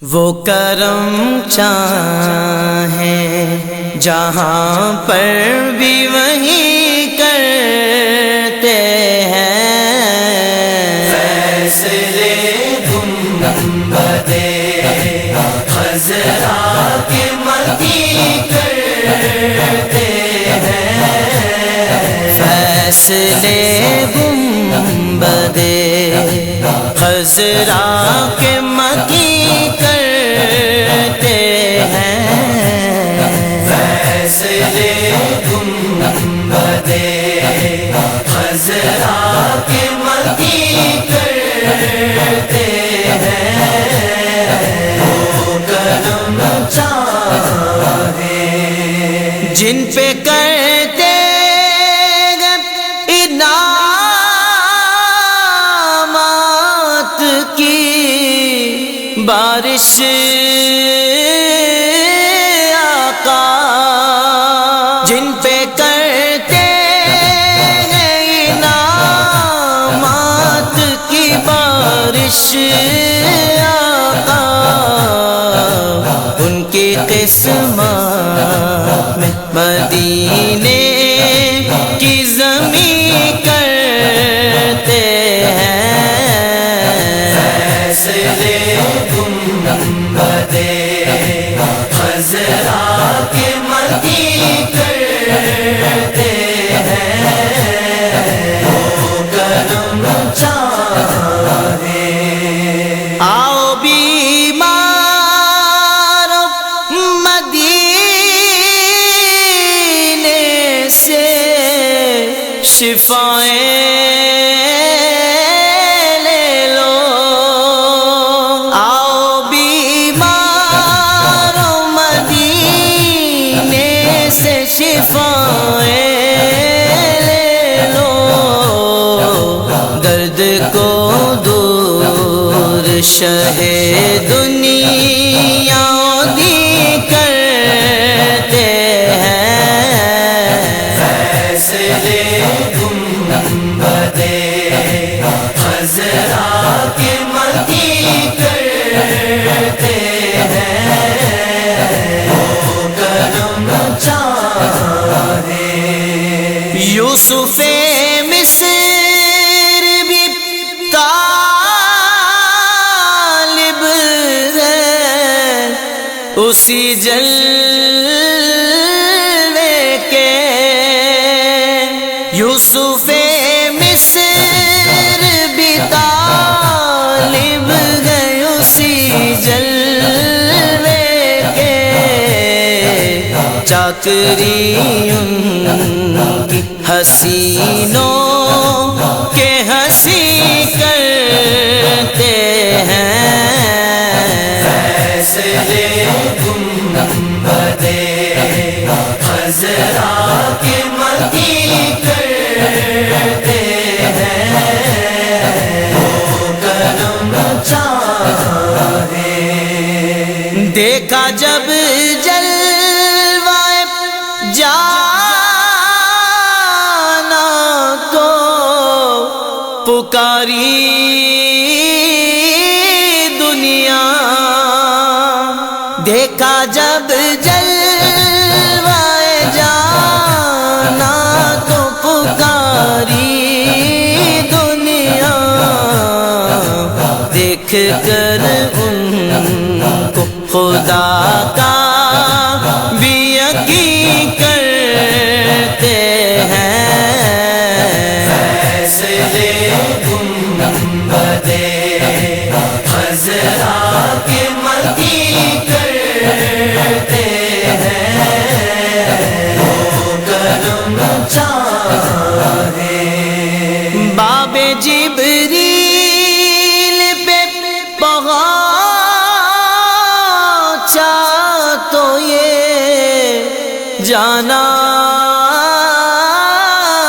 وہ کرم چاہیں جہاں پر بھی وہی کرتے ہیں، فیصلے گنبدِ خضرا کے متی کرتے ہیں، فیصلے گنبدِ خضرا کے متی کرتے ہیں، فیصلے گنبدِ خضرا کے متی کرتے ہیں، وہ کرم چاہیں جن پہ کرتے انعامات کی بارش آقا، جن پہ کرتے ہیں انعامات کی بارش آقا، ان کی قسمت میں مدینے کی زمین کرتے ہیں، فیصلے گنبدِ خضرا کے متی کرتے ہیں، وہ کرم چاہیں آؤ بیمار مدینے سے شفائیں لے لو، آؤ بیمار مدینے سے شفائیں لے لو، درد کو دور شہ دنیا دی کرتے ہیں، فیصلے گنبدِ خضرا کے متی کرتے ہیں، وہ کرم چاہیں یوسف مصر بھی طالب ہے اسی جلوے کے، یوسف مصر بھی طالب ہے اسی جلوے کے، چاکری ان کی حسینوں کے ہنسی کرتے ہیں، فیصلے گنبدِ خضرا کے متی کرتے ہیں، وہ کرم چاہیں دیکھا جب جلوہ جانا کو پکاری دنیا، دیکھا جب جلوہ جانا کو پکاری دنیا، دیکھ کر ان کو خدا کا بھی یقین کرتے ہیں، فیصلے گنبدِ خضرا کے متی کرتے ہیں، وہ کرم چاہیں باب جبریل پہ پہنچا تو یہ جانا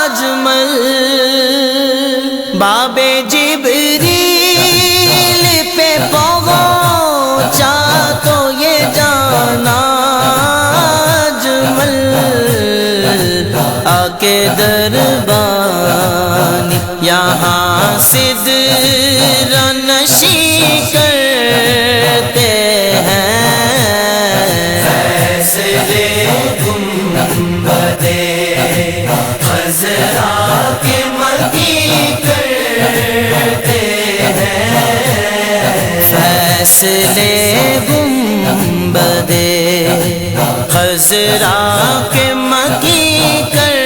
اجمل، باب جبریل پہ پہنچا تو یہ جانا اجمل، آکے دربانی یہاں صدر نشیں کرتے نسل گنبدے خضرا کے مکی کر